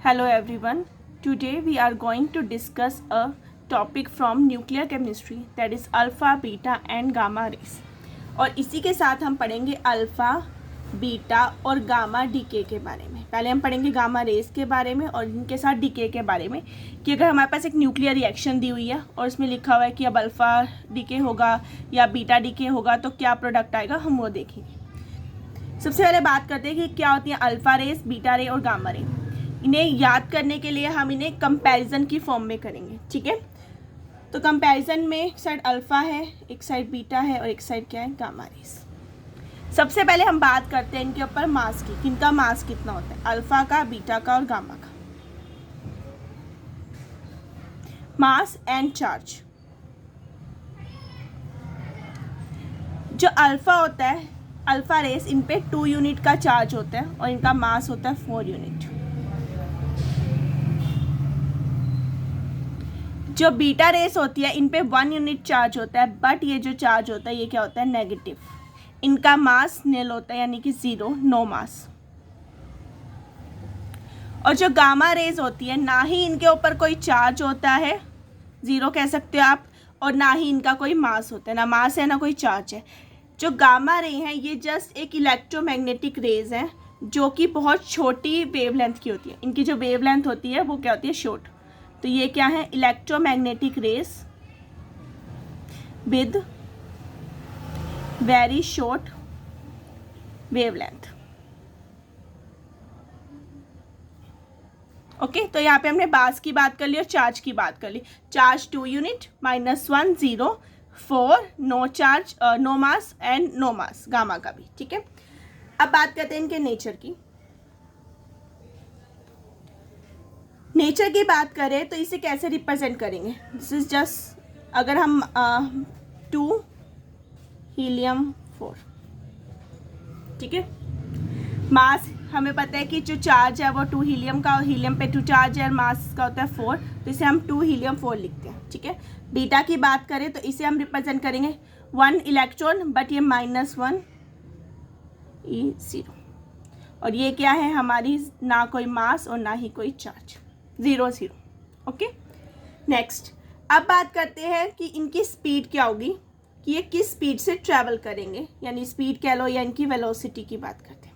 Hello everyone. Today we are going to discuss a topic from nuclear chemistry, that is alpha, beta and gamma rays. और इसी के साथ हम पढ़ेंगे alpha, beta और gamma DK के बारे में. पहले हम पढ़ेंगे गामा रेस के बारे में और इनके साथ डीके के बारे में कि अगर हमारे पास एक न्यूक्लियर रिएक्शन दी हुई है और उसमें लिखा हुआ है कि अब अल्फ़ा डीके होगा या बीटा डीके होगा तो क्या प्रोडक्ट आएगा, हम वो देखेंगे. सबसे पहले बात करते हैं कि क्या होती है अल्फ़ा रेस, बीटा रे और गामा रे. इन्हें याद करने के लिए हम इन्हें कंपैरिजन की फॉर्म में करेंगे. ठीक है, तो कंपैरिजन में एक साइड अल्फ़ा है, एक साइड बीटा है और एक साइड क्या है, गामा रेस. सबसे पहले हम बात करते हैं इनके ऊपर मास की. किनका मास कितना होता है, अल्फ़ा का, बीटा का और गामा का. मास एंड चार्ज. जो अल्फ़ा होता है, अल्फ़ा रेस, इन पे 2 यूनिट का चार्ज होता है और इनका मास होता है 4 यूनिट. जो बीटा रेस होती है इन पे 1 यूनिट चार्ज होता है, बट ये जो चार्ज होता है ये क्या होता है, नेगेटिव. इनका मास नील होता है, यानी कि 0, नो मास. और जो गामा रेज होती है, ना ही इनके ऊपर कोई चार्ज होता है, 0 कह सकते हो आप, और ना ही इनका कोई मास होता है, ना मास है ना कोई चार्ज है. जो गामा रे हैं ये जस्ट एक इलेक्ट्रोमैग्नेटिक रेज हैं जो कि बहुत छोटी वेवलेंथ की होती है. इनकी जो वेवलेंथ होती है वो क्या होती है, शॉर्ट. तो ये क्या है, electromagnetic rays with very short wavelength. Okay, तो यहाँ पे हमने मास की बात कर ली और चार्ज की बात कर ली. Charge 2 unit, -1, 0, 4, no charge, no mass and no mass, gamma का भी. ठीक है, अब बात करते हैं इनके नेचर की. नेचर की बात करें तो इसे कैसे रिप्रेजेंट करेंगे. दिस इज जस्ट, अगर हम 2 हीलियम 4. ठीक है, मास हमें पता है कि जो चार्ज है वो 2 हीलियम का, और हीलियम पे 2 चार्ज है और मास का होता है 4, तो इसे हम 2 हीलियम 4 लिखते हैं. ठीक है, बीटा की बात करें तो इसे हम रिप्रेजेंट करेंगे 1 इलेक्ट्रॉन, बट ये -1 E0. और ये क्या है, हमारी ना कोई मास और ना ही कोई चार्ज, 0, 0. ओके, नेक्स्ट अब बात करते हैं कि इनकी स्पीड क्या होगी, कि ये किस स्पीड से ट्रैवल करेंगे, यानी स्पीड कह लो या इनकी वेलोसिटी की बात करते हैं.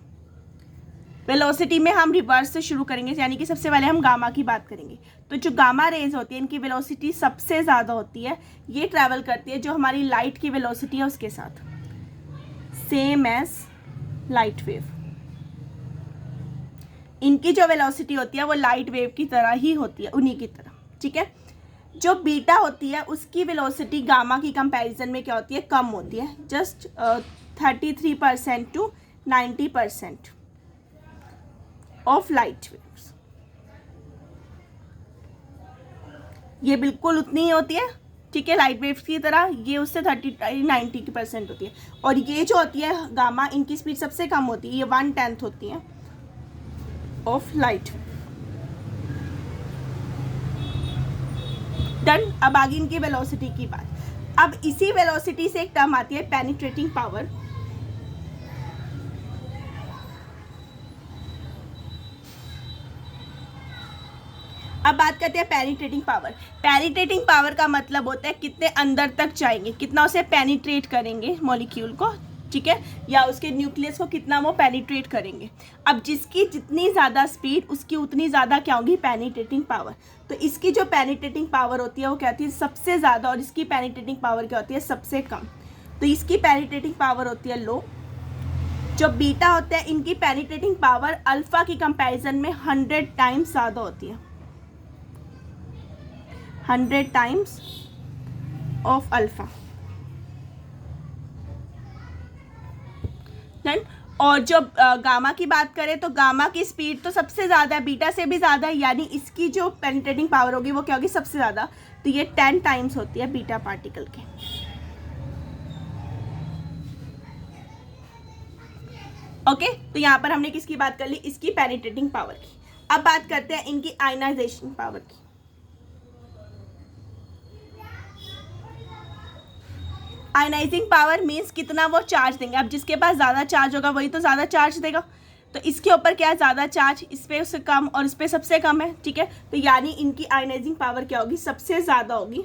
वेलोसिटी में हम रिवर्स से शुरू करेंगे, यानी कि सबसे पहले हम गामा की बात करेंगे. तो जो गामा रेज होती है इनकी वेलोसिटी सबसे ज़्यादा होती है. ये ट्रैवल करती है जो हमारी लाइट की वेलोसिटी है उसके साथ, सेम एज लाइट वेव. इनकी जो वेलोसिटी होती है वो लाइट वेव की तरह ही होती है, उन्हीं की तरह. ठीक है, जो बीटा होती है उसकी वेलोसिटी गामा की कंपैरिजन में क्या होती है, कम होती है, just 33% to 90% of light waves. ये बिल्कुल उतनी ही होती है. ठीक है, लाइट वेव्स की तरह ये उससे 90% होती है. और ये जो होती है गामा, इनकी स्पीड सबसे कम होती है, ये 1/10 होती है ऑफ लाइट. डन. अब आगे इनकी वेलोसिटी की बात. अब इसी वेलोसिटी से एक टर्म आती है पेनिट्रेटिंग पावर. अब बात करते हैं पेनिट्रेटिंग पावर. पेनिट्रेटिंग पावर का मतलब होता है कितने अंदर तक जाएंगे, कितना उसे पेनिट्रेट करेंगे मॉलिक्यूल को. ठीक है, या उसके न्यूक्लियस को कितना वो पेनिट्रेट करेंगे. अब जिसकी जितनी ज़्यादा स्पीड उसकी उतनी ज़्यादा क्या होगी, पेनिट्रेटिंग पावर. तो इसकी जो पेनिट्रेटिंग पावर होती है वो क्या होती है, सबसे ज़्यादा, और इसकी पेनिट्रेटिंग पावर क्या होती है, सबसे कम. तो इसकी पेनिट्रेटिंग पावर होती है लो. जो बीटा होते हैं इनकी पेनिट्रेटिंग पावर अल्फ़ा की कंपैरिजन में 100 टाइम्स ज़्यादा होती है, 100 टाइम्स ऑफ अल्फ़ा. डन. और जो गामा की बात करें तो गामा की स्पीड तो सबसे ज़्यादा है, बीटा से भी ज़्यादा है, यानी इसकी जो पेनिट्रेटिंग पावर होगी वो क्या होगी, सबसे ज़्यादा. तो ये 10 टाइम्स होती है बीटा पार्टिकल के. ओके, तो यहाँ पर हमने किसकी बात कर ली, इसकी पेनिट्रेटिंग पावर की. अब बात करते हैं इनकी आयनाइजेशन पावर की. आयनाइजिंग पावर मीन्स कितना वो चार्ज देंगे. अब जिसके पास ज़्यादा चार्ज होगा वही तो ज़्यादा चार्ज देगा. तो इसके ऊपर क्या है, ज़्यादा चार्ज, इस पे उससे कम और इस पे सबसे कम है, ठीक है। तो यानी इनकी आयनाइजिंग पावर क्या होगी, सबसे ज़्यादा होगी।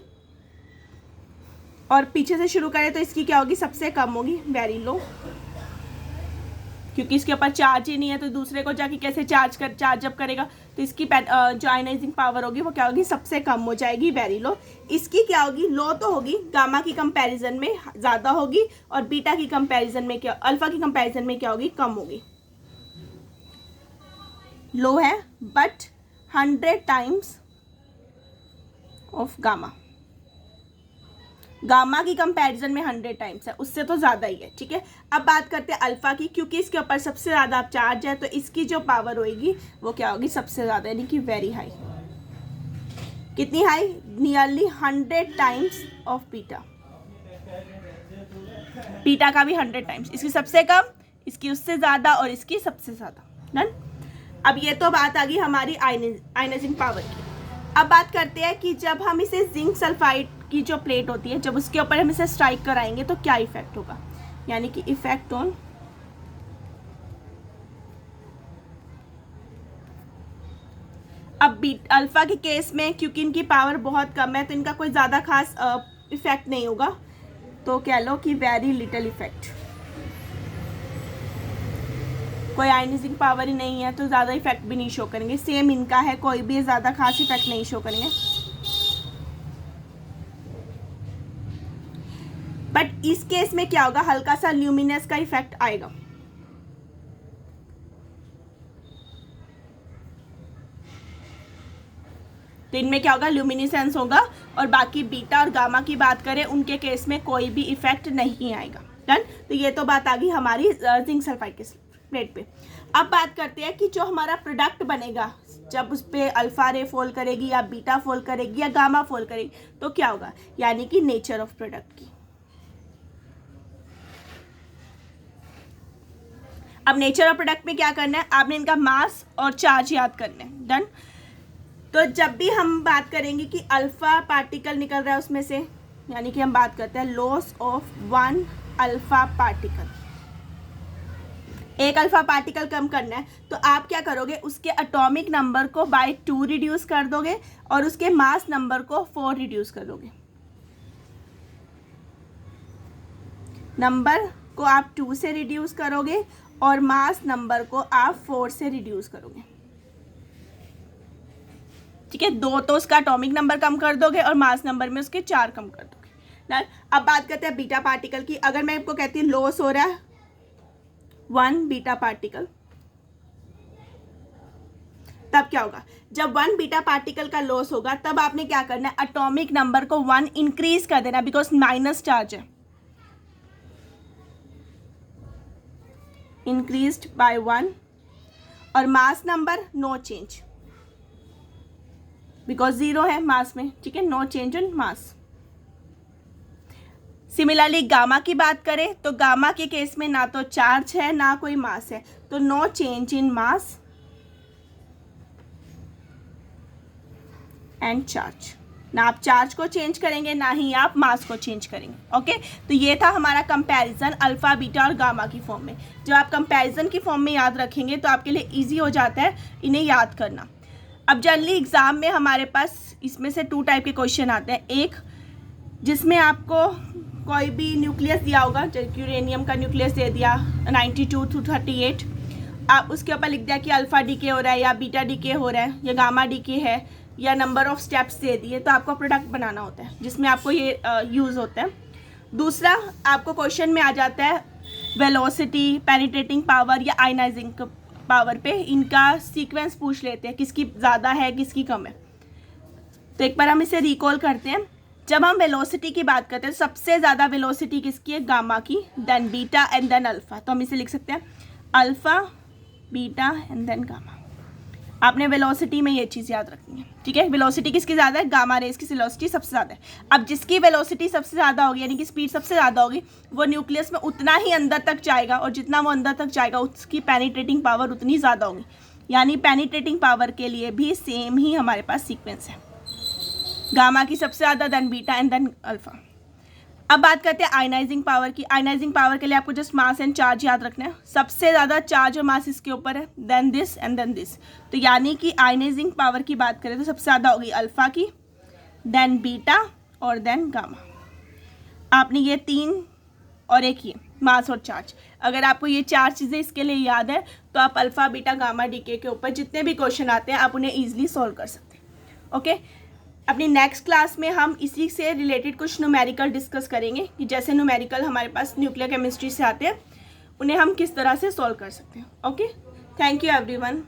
और पीछे से शुरू करें तो इसकी क्या होगी, सबसे कम होगी, वेरी लो, क्योंकि इसके ऊपर चार्ज ही नहीं है, तो दूसरे को जाके कैसे चार्ज अप करेगा। तो इसकी जो आयनाइजिंग पावर होगी वो क्या होगी, सबसे कम हो जाएगी, वेरी लो। इसकी क्या होगी, लो तो होगी, गामा की कंपैरिजन में ज़्यादा होगी, और बीटा की कंपैरिजन में क्या, अल्फा की कंपैरिजन में क्या होगी, कम होगी। लो है but 100 times of gamma, gamma की कंपैरिजन में 100 टाइम्स है, उससे तो ज़्यादा ही है, ठीक है। अब बात करते हैं अल्फा की, क्योंकि इसके ऊपर सबसे ज़्यादा चार्ज है, तो इसकी जो पावर होगी वो क्या होगी, सबसे ज़्यादा, यानी कि वेरी हाई। कितनी high, nearly 100 times of beta, beta का भी 100 टाइम्स, इसकी सबसे कम, इसकी उससे ज़्यादा और इसकी सबसे ज़्यादा। डन। अब ये तो बात आ गई हमारी आयनाइजिंग पावर की। अब बात करते हैं कि जब हम इसे जिंक सल्फाइड की जो प्लेट होती है, जब उसके ऊपर हम इसे स्ट्राइक कराएंगे तो क्या इफेक्ट होगा, यानी कि इफेक्ट ऑन अब अल्फा के केस में, क्योंकि इनकी पावर बहुत कम है तो इनका कोई ज़्यादा खास इफेक्ट नहीं होगा, तो कह लो कि वेरी लिटिल इफेक्ट। कोई आयनाइजिंग पावर ही नहीं है तो ज़्यादा इफेक्ट भी नहीं शो करेंगे। सेम इनका है, कोई भी ज़्यादा खास इफेक्ट नहीं शो करेंगे। बट इस केस में क्या होगा, हल्का सा ल्यूमिनस का इफेक्ट आएगा। तो इनमें क्या होगा, ल्यूमिनेसेंस होगा, और बाकी बीटा और गामा की बात करें उनके केस में कोई भी इफेक्ट नहीं आएगा। डन। तो ये तो बात आ गई हमारी जिंक सल्फाइड के प्लेट पे। अब बात करते हैं कि जो हमारा प्रोडक्ट बनेगा, जब उस पर अल्फा रे फॉल करेगी या बीटा फॉल करेगी या गामा फॉल करेगी तो क्या होगा, यानी कि नेचर ऑफ प्रोडक्ट की। अब नेचर ऑफ प्रोडक्ट में क्या करना है, आपने इनका मास और चार्ज याद करना है। डन। तो जब भी हम बात करेंगे कि अल्फा पार्टिकल निकल रहा है उसमें से, यानी कि हम बात करते हैं लॉस ऑफ 1 अल्फा पार्टिकल, एक अल्फा पार्टिकल कम करना है, तो आप क्या करोगे, उसके एटॉमिक नंबर को बाय 2 रिड्यूस कर दोगे और उसके मास नंबर को 4 रिड्यूस कर दोगे। नंबर को आप 2 से रिड्यूस करोगे और मास नंबर को आप 4 से रिड्यूस करोगे, ठीक है। 2 तो उसका एटॉमिक नंबर कम कर दोगे और मास नंबर में उसके 4 कम कर दोगे। ना, अब बात करते हैं बीटा पार्टिकल की। अगर मैं आपको कहती हूँ लॉस हो रहा है 1 बीटा पार्टिकल, तब क्या होगा, जब 1 बीटा पार्टिकल का लॉस होगा तब आपने क्या करना है, एटॉमिक नंबर को 1 इंक्रीज कर देना, बिकॉज माइनस चार्ज है, इंक्रीज्ड बाय 1, और mass number no change, because 0 है मास में, ठीक है, no change in mass. Similarly gamma की बात करें तो गामा के केस में ना तो चार्ज है ना कोई मास है, तो no change in mass and charge, ना आप चार्ज को चेंज करेंगे ना ही आप मास को चेंज करेंगे। ओके, तो ये था हमारा कंपैरिजन अल्फा बीटा और गामा की फॉर्म में। जब आप कंपैरिजन की फॉर्म में याद रखेंगे तो आपके लिए इजी हो जाता है इन्हें याद करना। अब जनरली एग्जाम में हमारे पास इसमें से 2 टाइप के क्वेश्चन आते हैं, एक जिसमें आपको कोई भी न्यूक्लियस दिया होगा, जैसे यूरेनियम का न्यूक्लियस दे दिया 92 to 38, आप उसके ऊपर लिख दिया कि अल्फा डीके हो रहा है या बीटा डीके हो रहा है या गामा डीके है या नंबर ऑफ स्टेप्स दे दिए, तो आपको प्रोडक्ट बनाना होता है जिसमें आपको ये यूज़ होता है। दूसरा, आपको क्वेश्चन में आ जाता है वेलोसिटी, पेनिट्रेटिंग पावर या आयनाइजिंग पावर पे इनका सीक्वेंस पूछ लेते हैं, किसकी ज़्यादा है किसकी कम है। तो एक बार हम इसे रिकॉल करते हैं। जब हम वेलोसिटी की बात करते हैं तो सबसे ज़्यादा वेलोसिटी किसकी है, गामा की, then beta and then alpha. तो हम इसे लिख सकते हैं alpha beta and then gamma. आपने वेलोसिटी में ये चीज़ याद रखनी है, ठीक है। वेलोसिटी किसकी ज़्यादा है, गामा रेज की वेलोसिटी सबसे ज़्यादा है। अब जिसकी वेलोसिटी सबसे ज़्यादा होगी यानी कि स्पीड सबसे ज़्यादा होगी, वो न्यूक्लियस में उतना ही अंदर तक जाएगा, और जितना वो अंदर तक जाएगा उसकी पेनिट्रेटिंग पावर उतनी ज़्यादा होगी। यानी पेनिट्रेटिंग पावर के लिए भी सेम ही हमारे पास सीक्वेंस है, गामा की सबसे ज़्यादा, then beta and then alpha. अब बात करते हैं आयनाइजिंग पावर की। आयनाइजिंग पावर के लिए आपको जस्ट मास एंड चार्ज याद रखना है। सबसे ज़्यादा चार्ज और मास इसके ऊपर है, then this and then this. तो यानी कि आयनाइजिंग पावर की बात करें तो सबसे ज़्यादा होगी अल्फा की, देन बीटा और देन गामा। आपने ये 3 और एक ये मास और चार्ज, अगर आपको ये 4 चीज़ें इसके लिए याद है तो आप अल्फा बीटा गामा डीके के ऊपर जितने भी क्वेश्चन आते हैं आप उन्हें ईजिली सॉल्व कर सकते हैं। ओके, अपनी नेक्स्ट क्लास में हम इसी से रिलेटेड कुछ न्यूमेरिकल डिस्कस करेंगे कि जैसे न्यूमेरिकल हमारे पास न्यूक्लियर केमिस्ट्री से आते हैं उन्हें हम किस तरह से सॉल्व कर सकते हैं। Okay, thank you everyone.